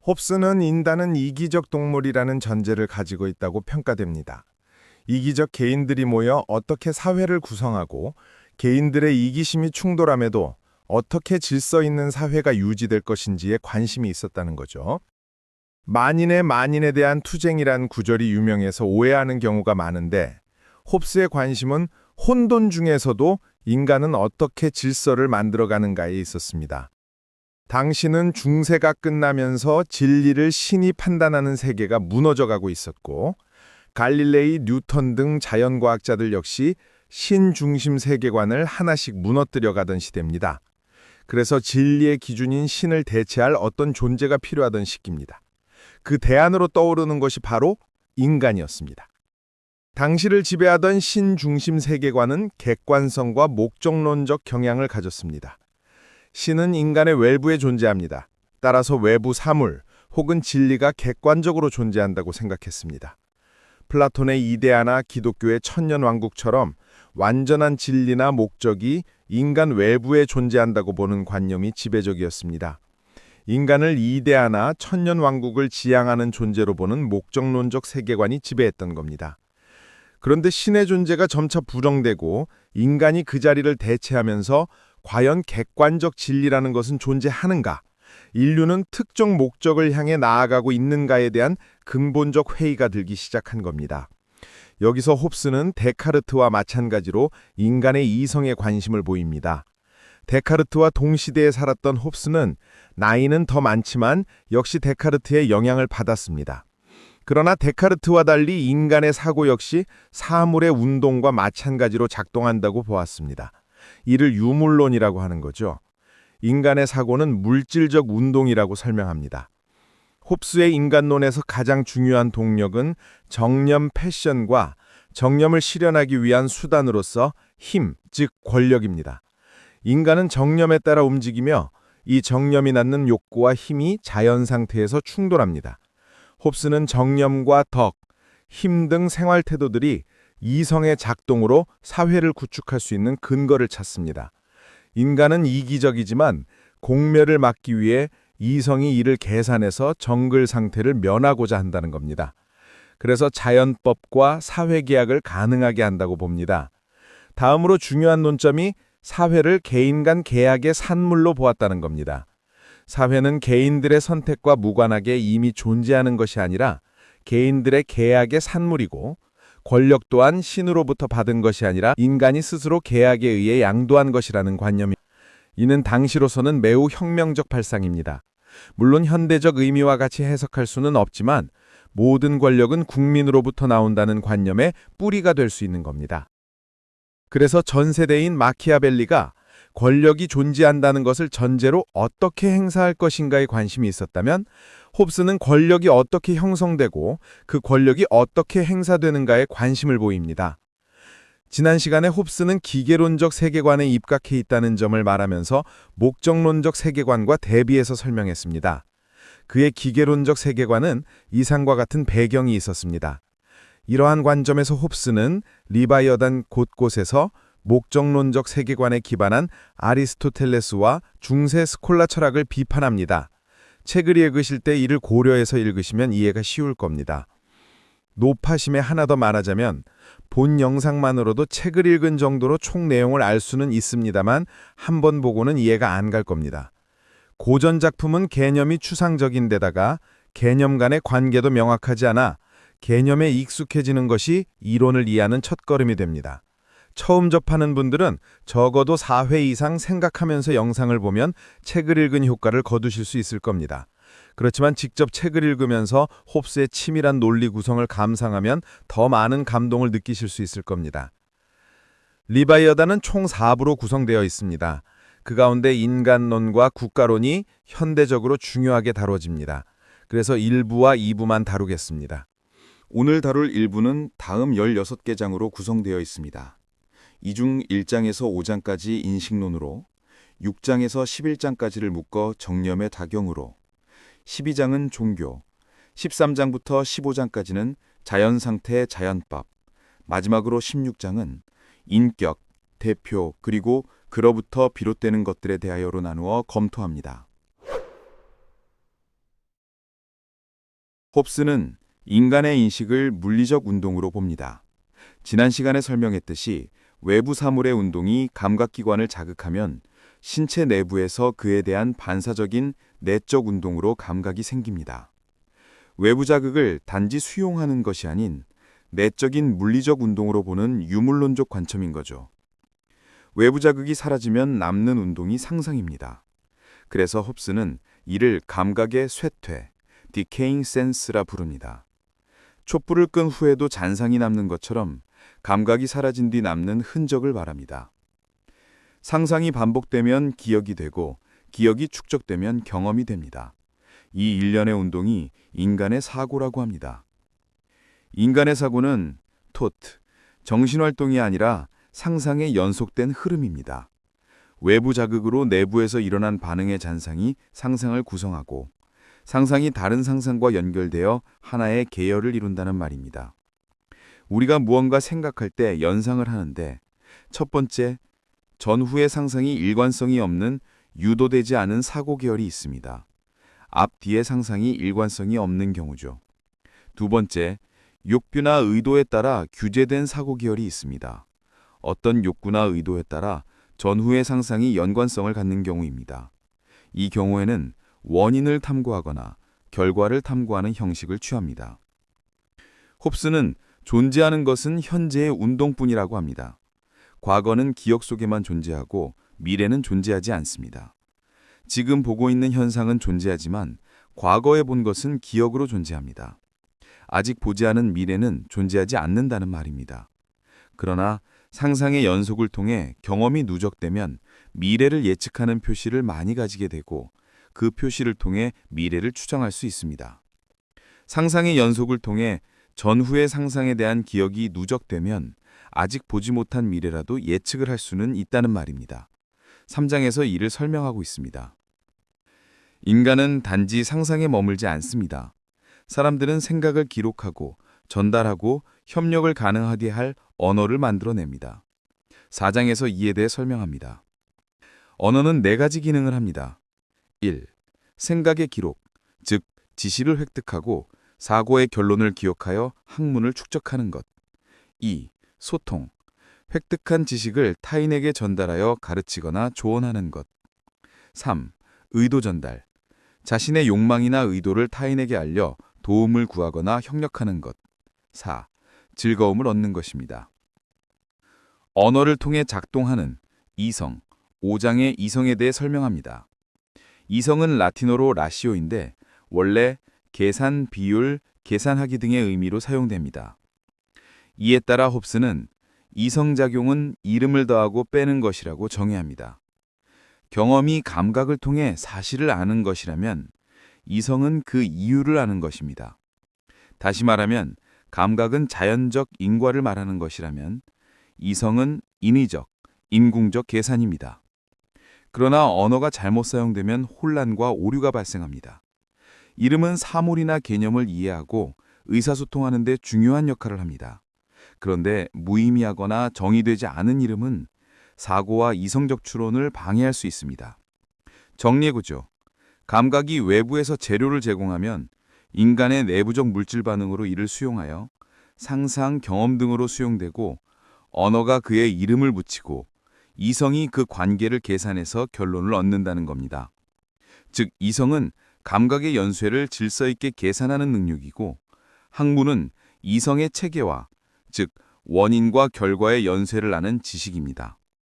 홉스는 인간은 이기적 동물이라는 전제를 가지고 있다고 평가됩니다. 이기적 개인들이 모여 어떻게 사회를 구성하고 개인들의 이기심이 충돌함에도 어떻게 질서 있는 사회가 유지될 것인지에 관심이 있었다는 거죠. 만인의 만인에 대한 투쟁이란 구절이 유명해서 오해하는 경우가 많은데 홉스의 관심은 혼돈 중에서도 인간은 어떻게 질서를 만들어가는가에 있었습니다. 당시는 중세가 끝나면서 진리를 신이 판단하는 세계가 무너져가고 있었고 갈릴레이, 뉴턴 등 자연과학자들 역시 신중심 세계관을 하나씩 무너뜨려가던 시대입니다. 그래서 진리의 기준인 신을 대체할 어떤 존재가 필요하던 시기입니다. 그 대안으로 떠오르는 것이 바로 인간이었습니다. 당시를 지배하던 신중심 세계관은 객관성과 목적론적 경향을 가졌습니다. 신은 인간의 외부에 존재합니다. 따라서 외부 사물 혹은 진리가 객관적으로 존재한다고 생각했습니다. 플라톤의 이데아나 기독교의 천년왕국처럼 완전한 진리나 목적이 인간 외부에 존재한다고 보는 관념이 지배적이었습니다. 인간을 이데아나 천년왕국을 지향하는 존재로 보는 목적론적 세계관이 지배했던 겁니다. 그런데 신의 존재가 점차 부정되고 인간이 그 자리를 대체하면서 과연 객관적 진리라는 것은 존재하는가? 인류는 특정 목적을 향해 나아가고 있는가에 대한 근본적 회의가 들기 시작한 겁니다. 여기서 홉스는 데카르트와 마찬가지로 인간의 이성에 관심을 보입니다. 데카르트와 동시대에 살았던 홉스는 나이는 더 많지만 역시 데카르트의 영향을 받았습니다. 그러나 데카르트와 달리 인간의 사고 역시 사물의 운동과 마찬가지로 작동한다고 보았습니다. 이를 유물론이라고 하는 거죠. 인간의 사고는 물질적 운동이라고 설명합니다. 홉스의 인간론에서 가장 중요한 동력은 정념 패션과 정념을 실현하기 위한 수단으로서 힘, 즉 권력입니다. 인간은 정념에 따라 움직이며 이 정념이 낳는 욕구와 힘이 자연 상태에서 충돌합니다. 홉스는 정념과 덕, 힘 등 생활 태도들이 이성의 작동으로 사회를 구축할 수 있는 근거를 찾습니다. 인간은 이기적이지만 공멸을 막기 위해 이성이 이를 계산해서 정글 상태를 면하고자 한다는 겁니다. 그래서 자연법과 사회계약을 가능하게 한다고 봅니다. 다음으로 중요한 논점이 사회를 개인 간 계약의 산물로 보았다는 겁니다. 사회는 개인들의 선택과 무관하게 이미 존재하는 것이 아니라 개인들의 계약의 산물이고 권력 또한 신으로부터 받은 것이 아니라 인간이 스스로 계약에 의해 양도한 것이라는 관념입니다. 이는 당시로서는 매우 혁명적 발상입니다. 물론 현대적 의미와 같이 해석할 수는 없지만 모든 권력은 국민으로부터 나온다는 관념의 뿌리가 될 수 있는 겁니다. 그래서 전 세대인 마키아벨리가 권력이 존재한다는 것을 전제로 어떻게 행사할 것인가에 관심이 있었다면 홉스는 권력이 어떻게 형성되고 그 권력이 어떻게 행사되는가에 관심을 보입니다. 지난 시간에 홉스는 기계론적 세계관에 입각해 있다는 점을 말하면서 목적론적 세계관과 대비해서 설명했습니다. 그의 기계론적 세계관은 이상과 같은 배경이 있었습니다. 이러한 관점에서 홉스는 리바이어단 곳곳에서 목적론적 세계관에 기반한 아리스토텔레스와 중세 스콜라 철학을 비판합니다. 책을 읽으실 때 이를 고려해서 읽으시면 이해가 쉬울 겁니다. 노파심에 하나 더 말하자면 본 영상만으로도 책을 읽은 정도로 총 내용을 알 수는 있습니다만 한 번 보고는 이해가 안 갈 겁니다. 고전 작품은 개념이 추상적인 데다가 개념 간의 관계도 명확하지 않아 개념에 익숙해지는 것이 이론을 이해하는 첫걸음이 됩니다. 처음 접하는 분들은 적어도 4회 이상 생각하면서 영상을 보면 책을 읽은 효과를 거두실 수 있을 겁니다. 그렇지만 직접 책을 읽으면서 홉스의 치밀한 논리 구성을 감상하면 더 많은 감동을 느끼실 수 있을 겁니다. 리바이어단은 총 4부로 구성되어 있습니다. 그 가운데 인간론과 국가론이 현대적으로 중요하게 다뤄집니다. 그래서 1부와 2부만 다루겠습니다. 오늘 다룰 1부는 다음 16개 장으로 구성되어 있습니다. 이 중 1장에서 5장까지 인식론으로, 6장에서 11장까지를 묶어 정념의 다경으로, 12장은 종교, 13장부터 15장까지는 자연상태의 자연법, 마지막으로 16장은 인격, 대표, 그리고 그로부터 비롯되는 것들에 대하여로 나누어 검토합니다. 홉스는 인간의 인식을 물리적 운동으로 봅니다. 지난 시간에 설명했듯이 외부 사물의 운동이 감각기관을 자극하면 신체 내부에서 그에 대한 반사적인 내적 운동으로 감각이 생깁니다. 외부 자극을 단지 수용하는 것이 아닌 내적인 물리적 운동으로 보는 유물론적 관점인 거죠. 외부 자극이 사라지면 남는 운동이 상상입니다. 그래서 홉스는 이를 감각의 쇠퇴, decaying sense라 부릅니다. 촛불을 끈 후에도 잔상이 남는 것처럼 감각이 사라진 뒤 남는 흔적을 말합니다. 상상이 반복되면 기억이 되고 기억이 축적되면 경험이 됩니다. 이 일련의 운동이 인간의 사고라고 합니다. 인간의 사고는 토트, 정신활동이 아니라 상상의 연속된 흐름입니다. 외부 자극으로 내부에서 일어난 반응의 잔상이 상상을 구성하고 상상이 다른 상상과 연결되어 하나의 계열을 이룬다는 말입니다. 우리가 무언가 생각할 때 연상을 하는데 첫 번째, 전후의 상상이 일관성이 없는 유도되지 않은 사고 계열이 있습니다. 앞뒤의 상상이 일관성이 없는 경우죠. 두 번째, 욕구나 의도에 따라 규제된 사고 계열이 있습니다. 어떤 욕구나 의도에 따라 전후의 상상이 연관성을 갖는 경우입니다. 이 경우에는 원인을 탐구하거나 결과를 탐구하는 형식을 취합니다. 홉스는 존재하는 것은 현재의 운동뿐이라고 합니다. 과거는 기억 속에만 존재하고 미래는 존재하지 않습니다. 지금 보고 있는 현상은 존재하지만 과거에 본 것은 기억으로 존재합니다. 아직 보지 않은 미래는 존재하지 않는다는 말입니다. 그러나 상상의 연속을 통해 경험이 누적되면 미래를 예측하는 표시를 많이 가지게 되고 그 표시를 통해 미래를 추정할 수 있습니다. 상상의 연속을 통해 전후의 상상에 대한 기억이 누적되면 아직 보지 못한 미래라도 예측을 할 수는 있다는 말입니다. 3장에서 이를 설명하고 있습니다. 인간은 단지 상상에 머물지 않습니다. 사람들은 생각을 기록하고 전달하고 협력을 가능하게 할 언어를 만들어냅니다. 4장에서 이에 대해 설명합니다. 언어는 4가지 기능을 합니다. 1. 생각의 기록, 즉 지시를 획득하고 사고의 결론을 기억하여 학문을 축적하는 것. 2. 소통, 획득한 지식을 타인에게 전달하여 가르치거나 조언하는 것. 3. 의도 전달, 자신의 욕망이나 의도를 타인에게 알려 도움을 구하거나 협력하는 것. 4. 즐거움을 얻는 것입니다. 언어를 통해 작동하는 이성, 5장의 이성에 대해 설명합니다. 이성은 라틴어로 라시오인데 원래 계산, 비율, 계산하기 등의 의미로 사용됩니다. 이에 따라 홉스는 이성작용은 이름을 더하고 빼는 것이라고 정의합니다. 경험이 감각을 통해 사실을 아는 것이라면 이성은 그 이유를 아는 것입니다. 다시 말하면 감각은 자연적 인과를 말하는 것이라면 이성은 인위적, 인궁적 계산입니다. 그러나 언어가 잘못 사용되면 혼란과 오류가 발생합니다. 이름은 사물이나 개념을 이해하고 의사소통하는 데 중요한 역할을 합니다. 그런데 무의미하거나 정의되지 않은 이름은 사고와 이성적 추론을 방해할 수 있습니다. 정리해보죠. 감각이 외부에서 재료를 제공하면 인간의 내부적 물질 반응으로 이를 수용하여 상상, 경험 등으로 수용되고 언어가 그의 이름을 붙이고 이성이 그 관계를 계산해서 결론을 얻는다는 겁니다. 즉 이성은 감각의 연쇄를 질서 있게 계산하는 능력이고 학문은 이성의 체계화, 즉 원인과 결과의 연쇄를 아는 지식입니다.